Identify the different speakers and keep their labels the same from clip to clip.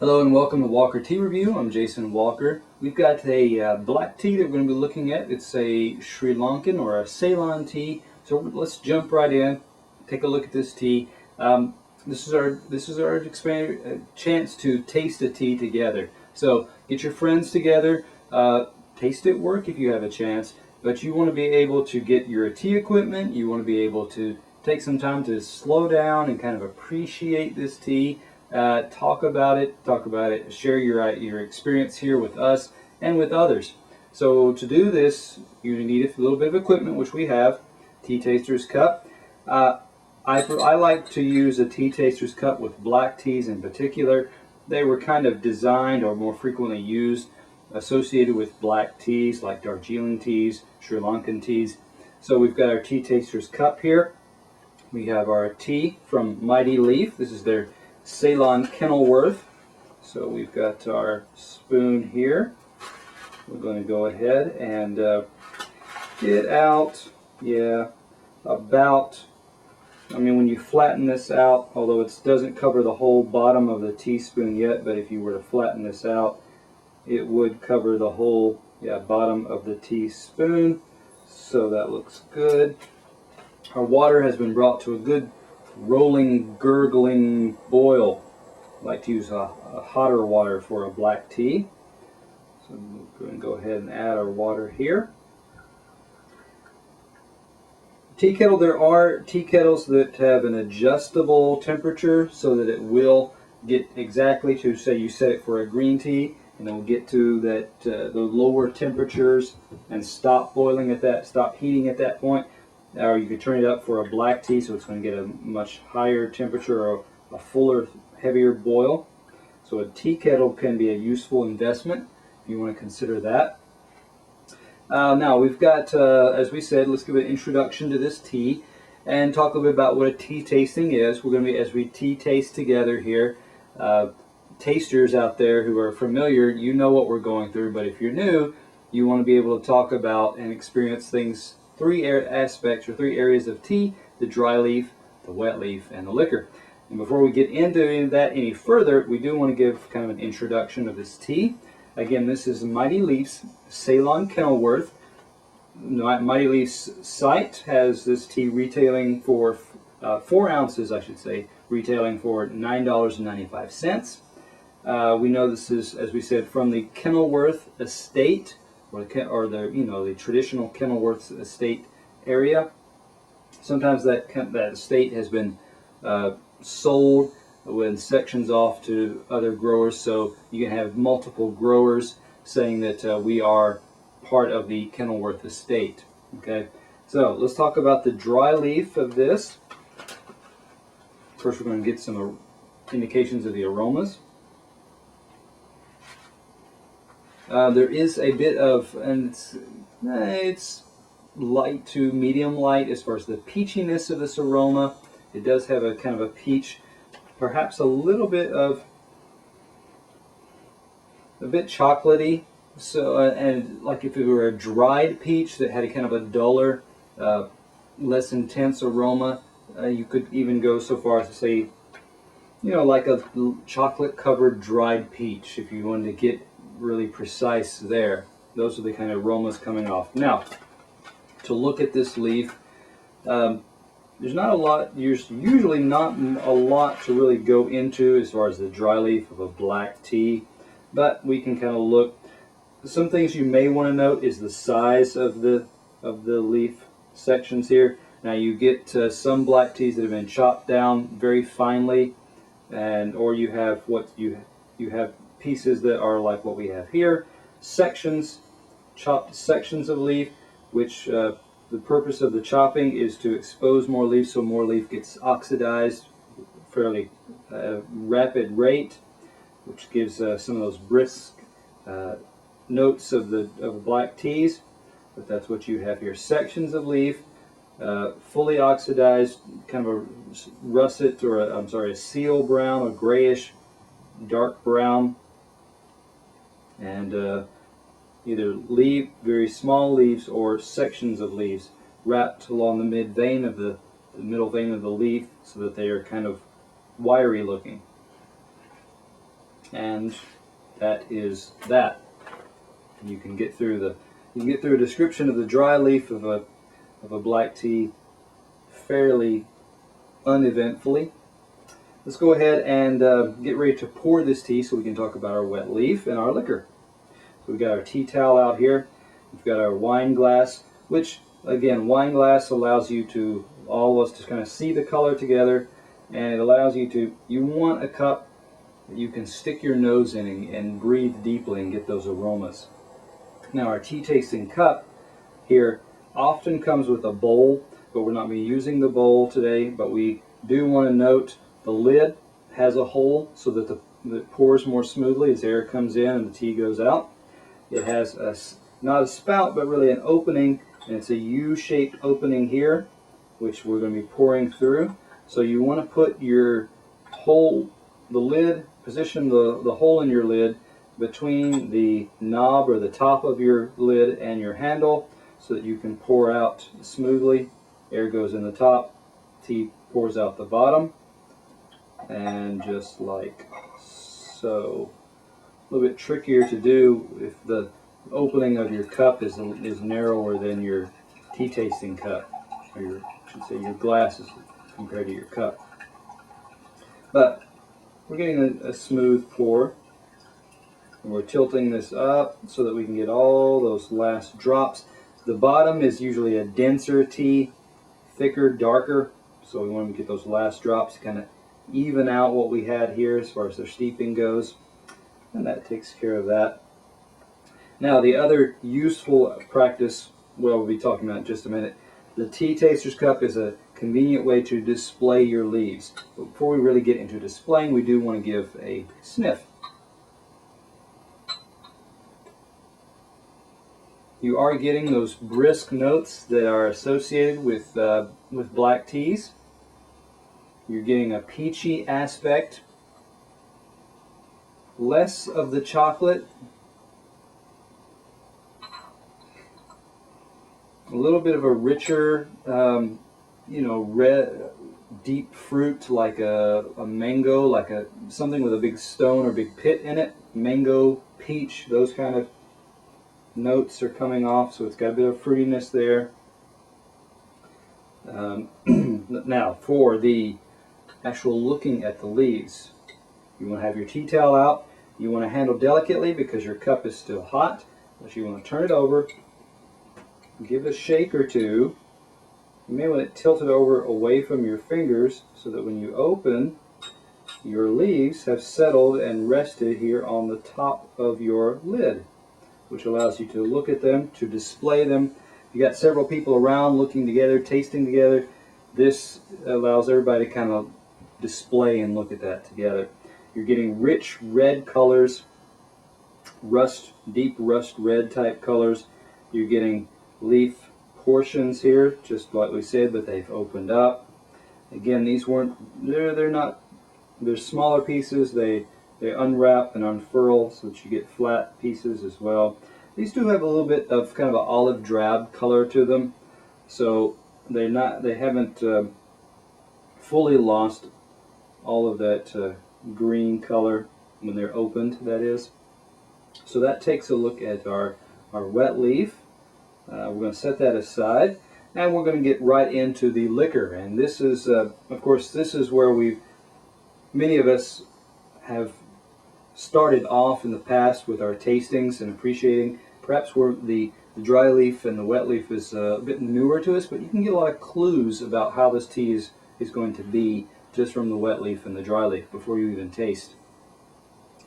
Speaker 1: Hello and welcome to Walker Tea Review. I'm Jason Walker. We've got a black tea that we're going to be looking at. It's a Sri Lankan or a Ceylon tea. So let's jump right in. Take a look at this tea. This is our chance to taste a tea together. So get your friends together. Taste at work if you have a chance. But you want to be able to get your tea equipment. You want to be able to take some time to slow down and kind of appreciate this tea. Talk about it, share your experience here with us and with others. So to do this, you need a little bit of equipment, which we have. Tea taster's cup. I like to use a tea taster's cup with black teas in particular. They were kind of designed or more frequently used, associated with black teas like Darjeeling teas, Sri Lankan teas. So we've got our tea taster's cup here. We have our tea from MightyLeaf. This is their CeylonKenilworth. So we've got our spoon here. We're going to go ahead and get out, about, when you flatten this out, although it doesn't cover the whole bottom of the teaspoon yet, but if you were to flatten this out, it would cover the whole bottom of the teaspoon. So that looks good. Our water has been brought to a good rolling, gurgling boil. I like to use a hotter water for a black tea. So we're going to go ahead and add our water here. Tea kettle, there are tea kettles that have an adjustable temperature so that it will get exactly to, say you set it for a green tea, and it will get to that the lower temperatures and stop boiling at that, stop heating at that point. Or you could turn it up for a black tea, so it's going to get a much higher temperature or a fuller, heavier boil. So a tea kettle can be a useful investment if you want to consider that. Now we've got, as we said, let's give an introduction to this tea and talk a little bit about what a tea tasting is. We're going to be, as we tea taste together here, tasters out there who are familiar, you know what we're going through, but if you're new, you want to be able to talk about and experience things, three areas of tea: the dry leaf, the wet leaf, and the liquor. And before we get into that any further, we do want to give kind of an introduction of this tea. Again, this is MightyLeaf's CeylonKenilworth. MightyLeaf's site has this tea retailing for 4 ounces, I should say, retailing for $9.95. We know this is, as we said, from the Kenilworth estate, or the traditional Kenilworth estate area. Sometimes that estate has been sold with sections off to other growers, so you can have multiple growers saying that we are part of the Kenilworth estate. Okay, so let's talk about the dry leaf of this. First, we're going to get some indications of the aromas. There is a bit of, and it's light to medium light as far as the peachiness of this aroma. It does have a kind of a peach, perhaps a little bit of, a bit chocolatey. So, and like if it were a dried peach that had a kind of a duller, less intense aroma, you could even go so far as to say, like a chocolate-covered dried peach, if you wanted to get really precise there. Those are the kind of aromas coming off. Now, to look at this leaf, there's not a lot, there's usually not a lot to really go into as far as the dry leaf of a black tea, but we can kind of look. Some things you may want to note is the size of the leaf sections here. Now you get some black teas that have been chopped down very finely, or you have you have pieces that are like what we have here, chopped sections of leaf, which the purpose of the chopping is to expose more leaf, so more leaf gets oxidized fairly rapid rate, which gives some of those brisk notes of black teas. But that's what you have here: sections of leaf, fully oxidized, kind of a russet, or a seal brown, a grayish dark brown, and either very small leaves or sections of leaves wrapped along the middle vein of the leaf, so that they are kind of wiry looking. And that is that. You can get through a description of the dry leaf of a black tea fairly uneventfully. Let's go ahead and get ready to pour this tea so we can talk about our wet leaf and our liquor. So we've got our tea towel out here. We've got our wine glass, which again, wine glass allows you to, all of us, to kind of see the color together, and it allows you to, you want a cup that you can stick your nose in and breathe deeply and get those aromas. Now our tea tasting cup here often comes with a bowl, but we're not going to be using the bowl today, but we do want to note the lid has a hole so that it pours more smoothly as air comes in and the tea goes out. It has not a spout, but really an opening, and it's a U-shaped opening here, which we're going to be pouring through. So you want to put your position the hole in your lid between the knob or the top of your lid and your handle so that you can pour out smoothly. Air goes in the top, tea pours out the bottom, and just like so. A little bit trickier to do if the opening of your cup is narrower than your tea tasting cup, or I should say your glasses compared to your cup. But we're getting a smooth pour, and we're tilting this up so that we can get all those last drops. The bottom is usually a denser tea, thicker, darker, so we want to get those last drops to kind of even out what we had here as far as the steeping goes. And that takes care of that. Now the other useful practice, well, we'll be talking about in just a minute. The tea taster's cup is a convenient way to display your leaves. But before we really get into displaying, we do want to give a sniff. You are getting those brisk notes that are associated with black teas. You're getting a peachy aspect. Less of the chocolate, a little bit of a richer, red, deep fruit like a mango, like something with a big stone or big pit in it. Mango, peach, those kind of notes are coming off, so it's got a bit of fruitiness there. Now, for the actual looking at the leaves, you want to have your tea towel out. You want to handle delicately because your cup is still hot. So you want to turn it over, give it a shake or two. You may want to tilt it over away from your fingers so that when you open, your leaves have settled and rested here on the top of your lid, which allows you to look at them, to display them. You got several people around looking together, tasting together. This allows everybody to kind of display and look at that together. You're getting rich red colors, deep rust red type colors. You're getting leaf portions here, just like we said, but they've opened up. Again, these weren't, they're smaller pieces. They unwrap and unfurl so that you get flat pieces as well. These do have a little bit of kind of an olive drab color to them, so they haven't fully lost all of that green color when they're opened, that is. So that takes a look at our wet leaf. We're going to set that aside, and we're going to get right into the liquor. And this is, of course, this is where many of us have started off in the past with our tastings and appreciating. Perhaps where the dry leaf and the wet leaf is a bit newer to us, but you can get a lot of clues about how this tea is going to be just from the wet leaf and the dry leaf before you even taste.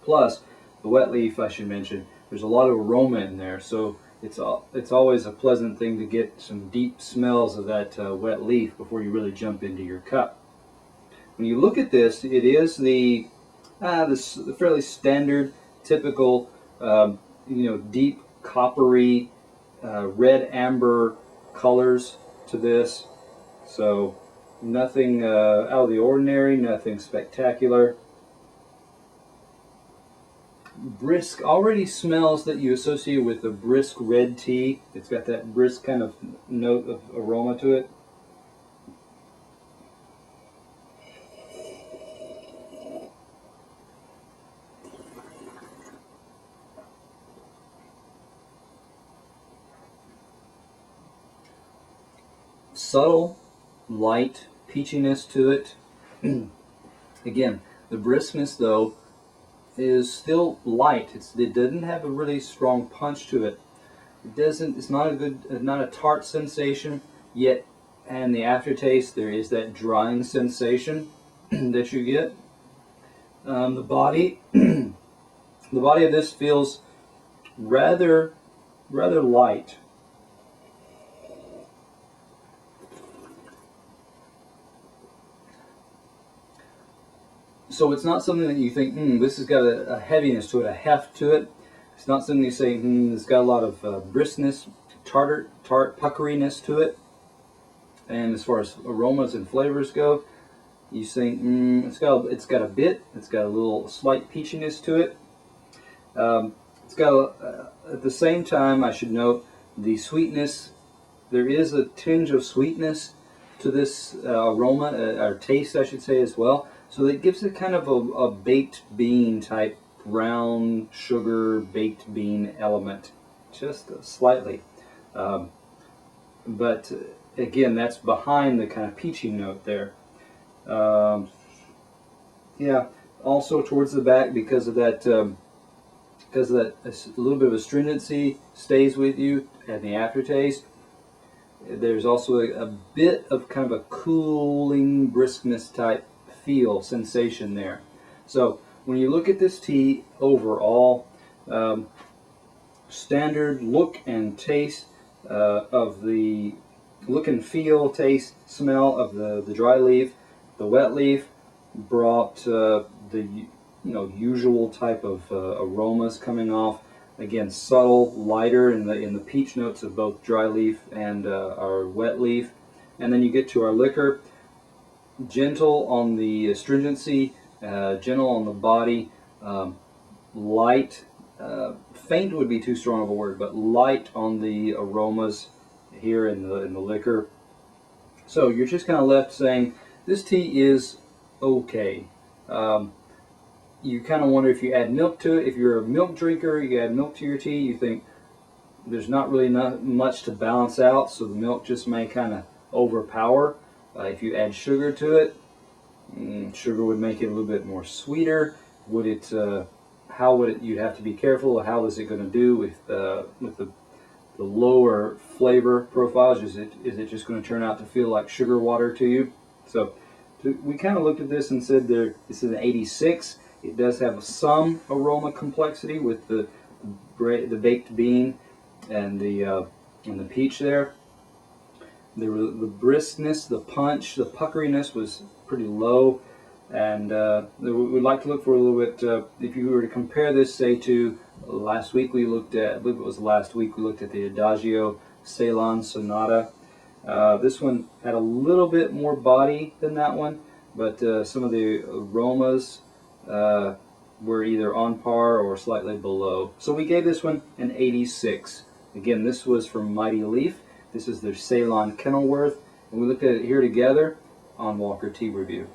Speaker 1: Plus, the wet leaf, I should mention, there's a lot of aroma in there, so it's always a pleasant thing to get some deep smells of that wet leaf before you really jump into your cup. When you look at this, it is the fairly standard, typical, deep coppery, red amber colors to this. So nothing out of the ordinary, nothing spectacular. Brisk already smells that you associate with a brisk red tea. It's got that brisk kind of note of aroma to it. subtle, light peachiness to it. Again, the briskness though is still light. It doesn't have a really strong punch to it. It's not a good, not a tart sensation yet, and the aftertaste there is that drying sensation that you get. The body, the body of this feels rather light. So it's not something that you think, this has got a heaviness to it, a heft to it. It's not something you say, it's got a lot of briskness, tart puckeriness to it. And as far as aromas and flavors go, you think, it's got a little slight peachiness to it. It's got at the same time, I should note, the sweetness. There is a tinge of sweetness to this aroma, or taste, I should say, as well. So it gives it kind of a baked bean type, brown sugar baked bean element, just slightly. But again, that's behind the kind of peachy note there. Yeah. Also towards the back, because of that, a little bit of astringency stays with you and the aftertaste. There's also a bit of kind of a cooling briskness type feel sensation there. So when you look at this tea overall, standard look and taste of the look and feel, taste, smell of the dry leaf, the wet leaf brought the usual type of aromas coming off. Again, subtle, lighter in the peach notes of both dry leaf and our wet leaf. And then you get to our liquor, gentle on the astringency, gentle on the body, light, faint would be too strong of a word, but light on the aromas here in the liquor. So you're just kind of left saying this tea is okay. You kind of wonder if you add milk to it. If you're a milk drinker, you add milk to your tea, you think there's not really much to balance out, so the milk just may kind of overpower. If you add sugar to it, sugar would make it a little bit more sweeter. Would it? How would it? You'd have to be careful. How is it going to do with the lower flavor profiles? Is it just going to turn out to feel like sugar water to you? So we kind of looked at this and said this is an 86. It does have some aroma complexity with the baked bean and the peach there. The briskness, the punch, the puckeriness was pretty low, and we'd like to look for a little bit. If you were to compare this, say, to last week, we looked at, I believe it was last week, we looked at the Adagio Ceylon Sonata. This one had a little bit more body than that one, but some of the aromas were either on par or slightly below. So we gave this one an 86. Again, this was from MightyLeaf. This is their Ceylon Kenilworth, and we looked at it here together on Walker Tea Review.